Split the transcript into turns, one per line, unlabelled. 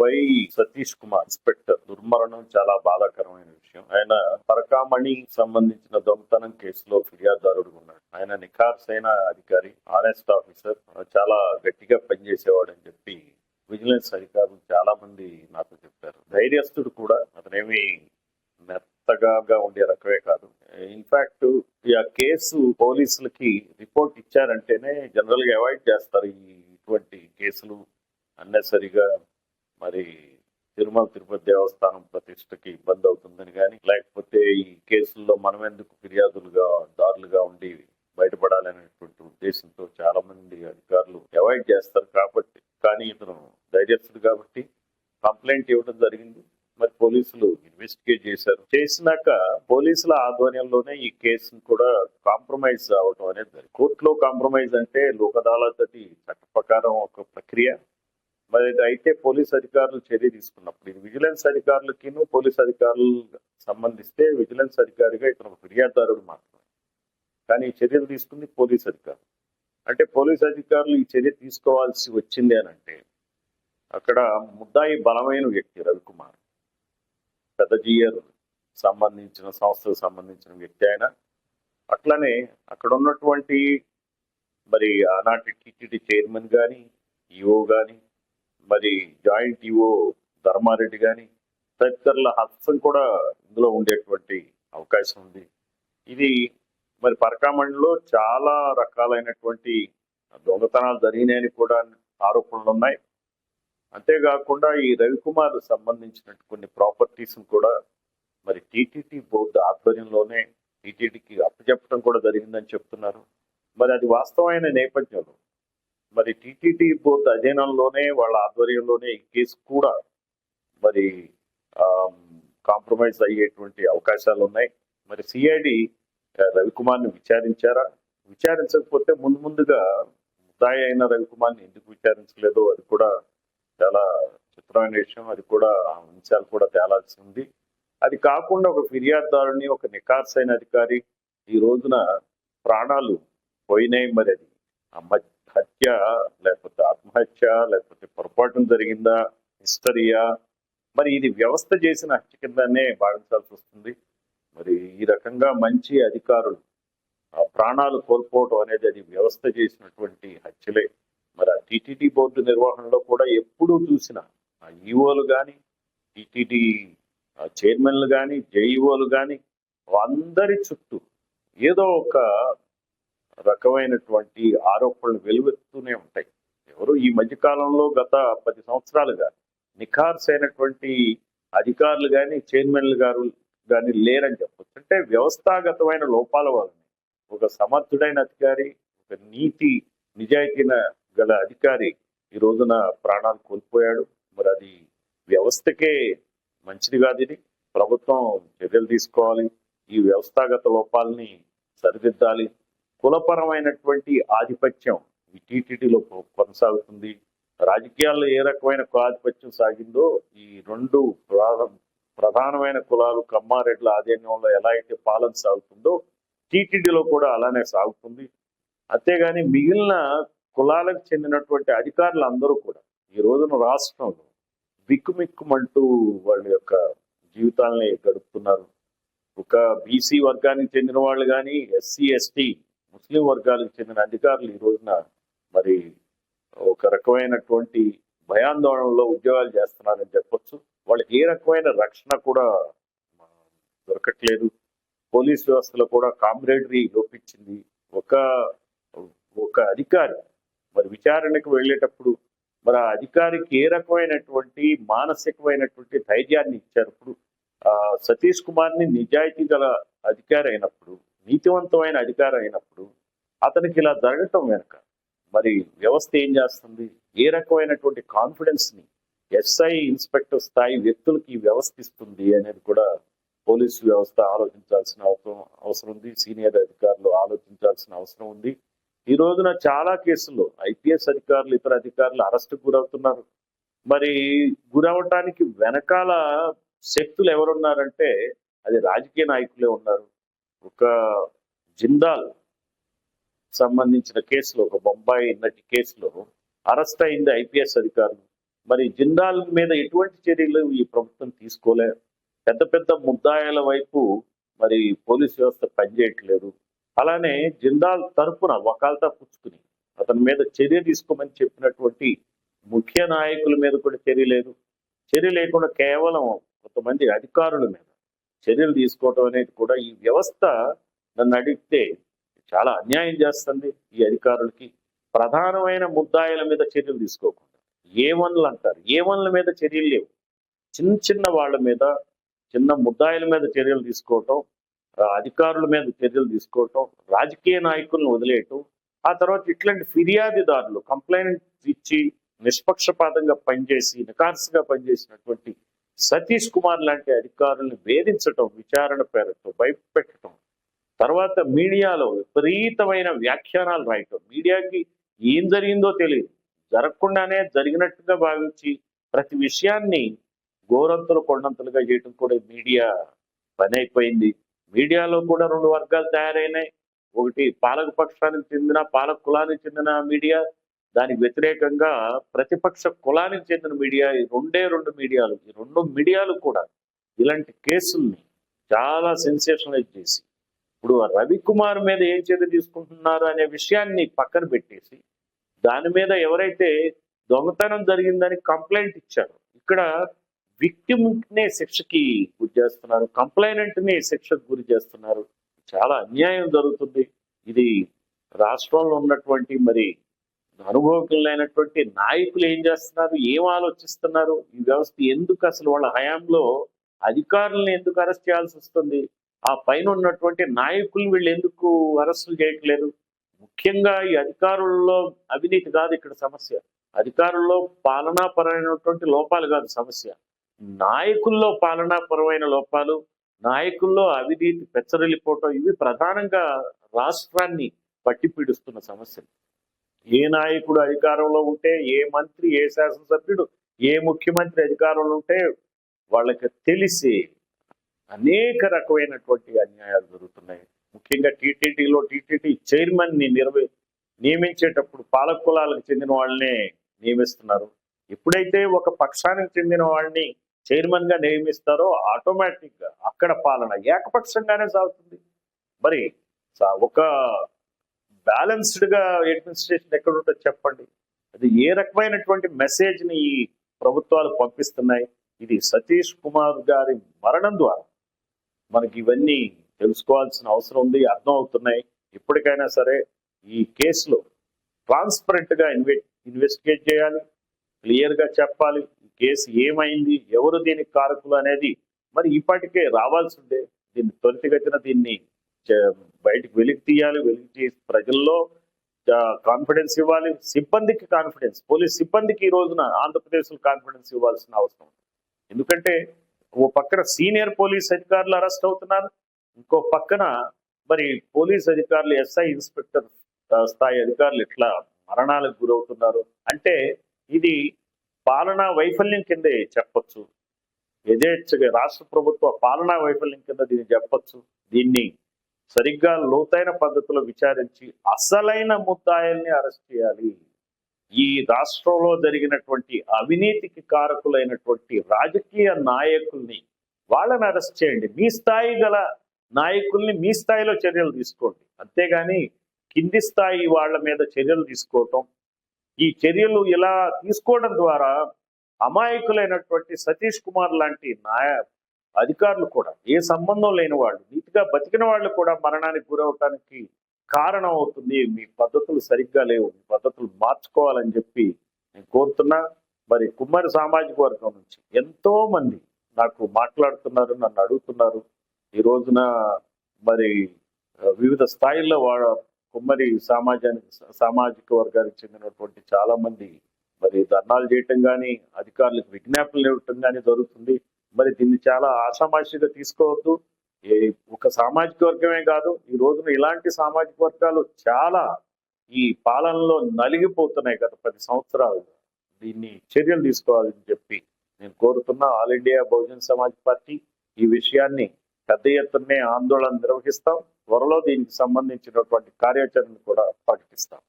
Why Satish Kumar inspector దుర్మరణం చాలా బాధాకరమైన విషయం. ఆయన పరకామణి సంబంధించిన దొంగతనం కేసులో ఫిర్యాదుదారుడు ఉన్నాడు. ఆయన నిఖార్సైన అధికారి, ఆనెస్ట్ ఆఫీసర్, చాలా గట్టిగా పనిచేసేవాడు అని చెప్పి విజిలెన్స్ అధికారులు చాలా మంది నాతో చెప్పారు. ధైర్యస్తుడు కూడా, అతనేమి మెత్తగా ఉండే రకమే కాదు. ఇన్ఫాక్ట్ ఆ కేసు పోలీసులకి రిపోర్ట్ ఇచ్చారంటేనే జనరల్ గా అవాయిడ్ చేస్తారు ఇటువంటి కేసులు. అన్నెసరిగా మరి తిరుపతి దేవస్థానం ప్రతిష్టకి ఇబ్బంది అవుతుందని కానీ, లేకపోతే ఈ కేసుల్లో మనం ఎందుకు దారులుగా ఉండి బయటపడాలనేటువంటి ఉద్దేశంతో చాలా మంది అధికారులు అవాయిడ్ చేస్తారు. కాబట్టి కానీ ఇతను ధైర్యస్తుడు కాబట్టి కంప్లైంట్ ఇవ్వడం జరిగింది. మరి పోలీసులు ఇన్వెస్టిగేట్ చేసినాక పోలీసుల ఆధ్వర్యంలోనే ఈ కేసును కూడా కాంప్రమైజ్ అవడం అనేది జరిగింది. కోర్టులో కాంప్రమైజ్ అంటే లోక్ అదాలత్ చట్ట ప్రకారం ఒక ప్రక్రియ. మరి అయితే పోలీస్ అధికారులు చర్య తీసుకున్నప్పుడు ఇది విజిలెన్స్ అధికారులకి పోలీస్ అధికారులు సంబంధిస్తే విజిలెన్స్ అధికారిగా ఇతను ఫిర్యాదుదారుడు మాత్రమే. కానీ ఈ చర్యలు తీసుకుంది పోలీస్ అధికారులు. అంటే పోలీస్ అధికారులు ఈ చర్య తీసుకోవాల్సి వచ్చింది అని అంటే అక్కడ ముద్దాయి బలమైన వ్యక్తి రవికుమార్, పెద్ద జిఆర్ సంస్థకు సంబంధించిన వ్యక్తి. ఆయన అట్లనే అక్కడ ఉన్నటువంటి మరి ఆనాటి టీటీడీ చైర్మన్ కానీ, ఈఓ కానీ, మరి జాయింట్ ఈఓ ధర్మారెడ్డి కానీ తదితరుల హస్తం కూడా ఇందులో ఉండేటువంటి అవకాశం ఉంది. ఇది మరి పరకామణిలో చాలా రకాలైనటువంటి దొంగతనాలు జరిగినాయని కూడా ఆరోపణలు ఉన్నాయి. అంతేకాకుండా ఈ రవికుమార్ సంబంధించిన కొన్ని ప్రాపర్టీస్ కూడా మరి టీటీడీ బోర్డు ఆధ్వర్యంలోనే టీటీడీకి అప్పచెప్పడం కూడా జరిగిందని చెప్తున్నారు. మరి అది వాస్తవమైన నేపథ్యంలో మరి టీటీడీ బోర్డు అధీనంలోనే వాళ్ళ ఆధ్వర్యంలోనే ఈ కేసు కూడా మరి కాంప్రమైజ్ అయ్యేటువంటి అవకాశాలు ఉన్నాయి. మరి సిఐడి రవికుమార్ని విచారించకపోతే ముందుగా ముద్దాయి అయిన రవికుమార్ని ఎందుకు విచారించలేదో అది కూడా చాలా చిత్రమైన విషయం. అది కూడా అంశాలు కూడా తేలాల్సి ఉంది. అది కాకుండా ఒక ఫిర్యాదుదారుని, ఒక నిఖార్సైన అధికారి ఈ రోజున ప్రాణాలు పోయినాయి. మరి అది హత్య లేకపోతే ఆత్మహత్య లేకపోతే పొరపాటున జరిగిందా, హిస్టరీయా, మరి ఇది వ్యవస్థ చేసిన హత్య కిందనే భావించాల్సి వస్తుంది. మరి ఈ రకంగా మంచి అధికారులు ప్రాణాలు కోల్పోవడం అనేది అది వ్యవస్థ చేసినటువంటి హత్యలే. మరి ఆ టీటీడీ బోర్డు నిర్వహణలో కూడా ఎప్పుడూ చూసిన ఈఓలు కానీ, టీటీడీ చైర్మన్లు కానీ, జేఈఓలు కానీ అందరి చుట్టూ ఏదో ఒక రకమైనటువంటి ఆరోపణలు వెలువెత్తుతూనే ఉంటాయి. ఎవరు ఈ మధ్యకాలంలో గత 10 సంవత్సరాలుగా నిఖార్సైనటువంటి అధికారులు కానీ, చైర్మన్లు గారు కానీ లేరని చెప్పొచ్చు. అంటే వ్యవస్థాగతమైన లోపాల వలన ఒక సమర్థుడైన అధికారి, ఒక నిజాయితీన గల అధికారి ఈ రోజున ప్రాణాలు కోల్పోయాడు. మరి అది వ్యవస్థకే మంచిది కాదు. ఇది ప్రభుత్వం చర్యలు తీసుకోవాలి, ఈ వ్యవస్థాగత లోపాలని సరిదిద్దాలి. కులపరమైనటువంటి ఆధిపత్యం ఈ టీటీడీలో కొనసాగుతుంది. రాజకీయాల్లో ఏ రకమైన కులాధిపత్యం సాగిందో ఈ 2 ప్రధానమైన కులాలు కమ్మారెడ్ల ఆధీనంలో ఎలా అయితే పాలన సాగుతుందో టీటీడీలో కూడా అలానే సాగుతుంది. అంతేగాని మిగిలిన కులాలకు చెందినటువంటి అధికారులు అందరూ కూడా ఈ రోజున రాష్ట్రంలో బిక్కుమిక్కుమంటూ వాళ్ళ యొక్క జీవితాలని గడుపుతున్నారు. ఒక బీసీ వర్గానికి చెందిన వాళ్ళు కానీ, ఎస్సీ ఎస్టీ ముస్లిం వర్గాలకు చెందిన అధికారులు ఈ రోజున మరి ఒక రకమైనటువంటి భయాందోళనలో ఉద్యోగాలు చేస్తున్నారని చెప్పొచ్చు. వాళ్ళకి ఏ రకమైన రక్షణ కూడా దొరకట్లేదు. పోలీస్ వ్యవస్థలో కూడా కామ్రేడరీ లోపించింది. ఒక అధికారి మరి విచారణకు వెళ్ళేటప్పుడు మరి ఆ అధికారికి ఏ రకమైనటువంటి మానసికమైనటువంటి ధైర్యాన్ని ఇచ్చారు. ఇప్పుడు సతీష్ కుమార్ని నిజాయితీ గల అధికారి అయినప్పుడు, నీతివంతమైన అధికారి అయినప్పుడు అతనికి ఇలా జరగటం వెనుక మరి వ్యవస్థ ఏం చేస్తుంది, ఏ రకమైనటువంటి కాన్ఫిడెన్స్ ని ఎస్ఐ ఇన్స్పెక్టర్ స్థాయి వ్యక్తులకి వ్యవస్థిస్తుంది అనేది కూడా పోలీసు వ్యవస్థ ఆలోచించాల్సిన అవసరం ఉంది. సీనియర్ అధికారులు ఆలోచించాల్సిన అవసరం ఉంది. ఈ రోజున చాలా కేసుల్లో ఐపీఎస్ అధికారులు, ఇతర అధికారులు అరెస్టుకు గురవుతున్నారు. మరి గురవటానికి వెనకాల శక్తులు ఎవరున్నారంటే అది రాజకీయ నాయకులే ఉన్నారు. ఒక జిందాల్ సంబంధించిన కేసులో, ఒక బొంబాయి నటి కేసులో అరెస్ట్ అయింది ఐపీఎస్ అధికారులు. మరి జిందాల్ మీద ఎటువంటి చర్యలు ఈ ప్రభుత్వం తీసుకోలే. పెద్ద పెద్ద ముద్దాయిల వైపు మరి పోలీస్ వ్యవస్థ పనిచేయట్లేదు. అలానే జిందాల్ తరపున వకాల్తా పుచ్చుకుని అతని మీద చర్య తీసుకోమని చెప్పినటువంటి ముఖ్య నాయకుల మీద కూడా చర్య లేదు. చర్య లేకుండా కేవలం కొంతమంది అధికారుల మీద చర్యలు తీసుకోవడం అనేది కూడా ఈ వ్యవస్థ నన్ను అడిగితే చాలా అన్యాయం చేస్తుంది ఈ అధికారులకి. ప్రధానమైన ముద్దాయిల మీద చర్యలు తీసుకోకుండా ఏ1లు అంటారు, ఏ1ల మీద చర్యలు లేవు. చిన్న చిన్న వాళ్ళ మీద, చిన్న ముద్దాయిల మీద చర్యలు తీసుకోవటం, అధికారుల మీద చర్యలు తీసుకోవటం, రాజకీయ నాయకులను వదిలేయటం, ఆ తర్వాత ఇట్లాంటి ఫిర్యాదుదారులు కంప్లైంట్ ఇచ్చి నిష్పక్షపాతంగా పనిచేసి నికార్సుగా పనిచేసినటువంటి సతీష్ కుమార్ లాంటి అధికారులను వేధించటం, విచారణ పేరుతో భయపెట్టడం, తర్వాత మీడియాలో విపరీతమైన వ్యాఖ్యానాలు రాయటం, మీడియాకి ఏం జరిగిందో తెలియదు, జరగకుండానే జరిగినట్టుగా భావించి ప్రతి విషయాన్ని గోరంతులు కొండంతులుగా చేయటం కూడా మీడియా పని అయిపోయింది. మీడియాలో కూడా రెండు వర్గాలు తయారైనాయి. ఒకటి పాలక పక్షానికి చెందిన, పాలక కులానికి చెందిన మీడియా, దానికి వ్యతిరేకంగా ప్రతిపక్ష కులానికి చెందిన మీడియా. ఈ రెండు మీడియాలు, ఈ రెండు మీడియాలు కూడా ఇలాంటి కేసుల్ని చాలా సెన్సేషనలైజ్ చేసి ఇప్పుడు రవికుమార్ మీద ఏం చర్య తీసుకుంటున్నారు అనే విషయాన్ని పక్కన పెట్టేసి దాని మీద ఎవరైతే దొంగతనం జరిగిందని కంప్లైంట్ ఇచ్చారు, ఇక్కడ విక్టిమ్నే శిక్షకి గురి చేస్తున్నారు, కంప్లైనెంట్ని శిక్షకు గురి చేస్తున్నారు. చాలా అన్యాయం జరుగుతుంది. ఇది రాష్ట్రంలో ఉన్నటువంటి మరి అనుభవకులైనటువంటి నాయకులు ఏం చేస్తున్నారు, ఏం ఆలోచిస్తున్నారు, ఈ వ్యవస్థ ఎందుకు అసలు వాళ్ళ హయాంలో అధికారులను ఎందుకు అరెస్ట్ చేయాల్సి వస్తుంది, ఆ పైన ఉన్నటువంటి నాయకులు వీళ్ళు ఎందుకు అరెస్టులు చేయట్లేదు. ముఖ్యంగా ఈ అధికారుల్లో అవినీతి కాదు ఇక్కడ సమస్య, అధికారుల్లో పాలనాపరమైనటువంటి లోపాలు కాదు సమస్య, నాయకుల్లో పాలనాపరమైన లోపాలు, నాయకుల్లో అవినీతి పెచ్చరిల్లిపోవటం, ఇవి ప్రధానంగా రాష్ట్రాన్ని పట్టి పీడిస్తున్న సమస్యలు. ఏ నాయకుడు అధికారంలో ఉంటే, ఏ మంత్రి, ఏ శాసనసభ్యుడు, ఏ ముఖ్యమంత్రి అధికారంలో ఉంటే వాళ్ళకి తెలిసి అనేక రకమైనటువంటి అన్యాయాలు జరుగుతున్నాయి. ముఖ్యంగా టీటీటీ చైర్మన్ ని నియమించేటప్పుడు పాలక కులాలకు చెందిన వాళ్ళనే నియమిస్తున్నారు. ఎప్పుడైతే ఒక పక్షానికి చెందిన వాళ్ళని చైర్మన్ గా నియమిస్తారో ఆటోమేటిక్ గా అక్కడ పాలన ఏకపక్షంగానే సాగుతుంది. మరి ఒక బ్యాలెన్స్డ్ గా అడ్మినిస్ట్రేషన్ ఎక్కడ ఉంటుంది చెప్పండి. అది ఏ రకమైనటువంటి మెసేజ్ ని ఈ ప్రభుత్వాలు పంపిస్తున్నాయి. ఇది సతీష్ కుమార్ గారి మరణం ద్వారా మనకి ఇవన్నీ తెలుసుకోవాల్సిన అవసరం ఉంది, అర్థం అవుతున్నాయి. ఇప్పటికైనా సరే ఈ కేసులో ట్రాన్స్పరెంట్ గా ఇన్వెస్టిగేట్ చేయాలి, క్లియర్ గా చెప్పాలి ఈ కేసు ఏమైంది, ఎవరు దీనికి కారకులు అనేది మరి ఇప్పటికే రావాల్సి ఉండే. దీన్ని త్వరితగతిన దీన్ని బయటికి వెలికి తీయాలి, వెలికి తీసి ప్రజల్లో కాన్ఫిడెన్స్ ఇవ్వాలి, సిబ్బందికి కాన్ఫిడెన్స్, పోలీస్ సిబ్బందికి ఈ రోజున ఆంధ్రప్రదేశ్ లో కాన్ఫిడెన్స్ ఇవ్వాల్సిన అవసరం ఉంది. ఎందుకంటే ఓ పక్కన సీనియర్ పోలీస్ అధికారులు అరెస్ట్ అవుతున్నారు, ఇంకో పక్కన మరి పోలీస్ అధికారులు, ఎస్ఐ, ఇన్స్పెక్టర్ స్థాయి అధికారులు ఇట్లా మరణాలకు గురవుతున్నారు. అంటే ఇది పాలనా వైఫల్యం కిందే చెప్పొచ్చు, యథేచ్ఛగా రాష్ట్ర ప్రభుత్వ పాలనా వైఫల్యం కింద దీన్ని చెప్పొచ్చు. దీన్ని సరిగ్గా లోతైన పద్ధతిలో విచారించి అసలైన ముద్దాయిల్ని అరెస్ట్ చేయాలి. ఈ రాష్ట్రంలో జరిగినటువంటి అవినీతికి కారకులైనటువంటి రాజకీయ నాయకుల్ని వాళ్ళని అరెస్ట్ చేయండి. మీ స్థాయి గల నాయకుల్ని మీ స్థాయిలో చర్యలు తీసుకోండి, అంతేగాని కింది స్థాయి వాళ్ళ మీద చర్యలు తీసుకోవటం, ఈ చర్యలు ఇలా తీసుకోవడం ద్వారా అమాయకులైనటువంటి సతీష్ కుమార్ లాంటి అధికారులు కూడా, ఏ సంబంధం లేని వాళ్ళు, నీతిగా బతికిన వాళ్ళు కూడా మరణానికి గురవటానికి కారణం అవుతుంది. మీ పద్ధతులు సరిగ్గా లేవు, మీ పద్ధతులు మార్చుకోవాలని చెప్పి నేను కోరుతున్నా. మరి కుమ్మరి సామాజిక వర్గం నుంచి ఎంతో మంది నాకు మాట్లాడుతున్నారు, నన్ను అడుగుతున్నారు. ఈ రోజున మరి వివిధ స్థాయిల్లో కుమ్మరి సామాజిక వర్గానికి చెందినటువంటి చాలా మంది మరి ధర్నాలు చేయటం కానీ, అధికారులకు విజ్ఞాపనలు ఇవ్వటం కానీ జరుగుతుంది. మరి దీన్ని చాలా ఆషామాషిగా తీసుకోవద్దు. ఒక సామాజిక వర్గమే కాదు, ఈ రోజున ఇలాంటి సామాజిక వర్గాలు చాలా ఈ పాలనలో నలిగిపోతున్నాయి గత 10 సంవత్సరాలు. దీన్ని చర్యలు తీసుకోవాలని చెప్పి నేను కోరుతున్నా. All India Bahujan Samaj party ఈ విషయాన్ని పెద్ద ఎత్తునే ఆందోళన నిర్వహిస్తాం. త్వరలో దీనికి సంబంధించినటువంటి కార్యాచరణ కూడా ప్రకటిస్తాం.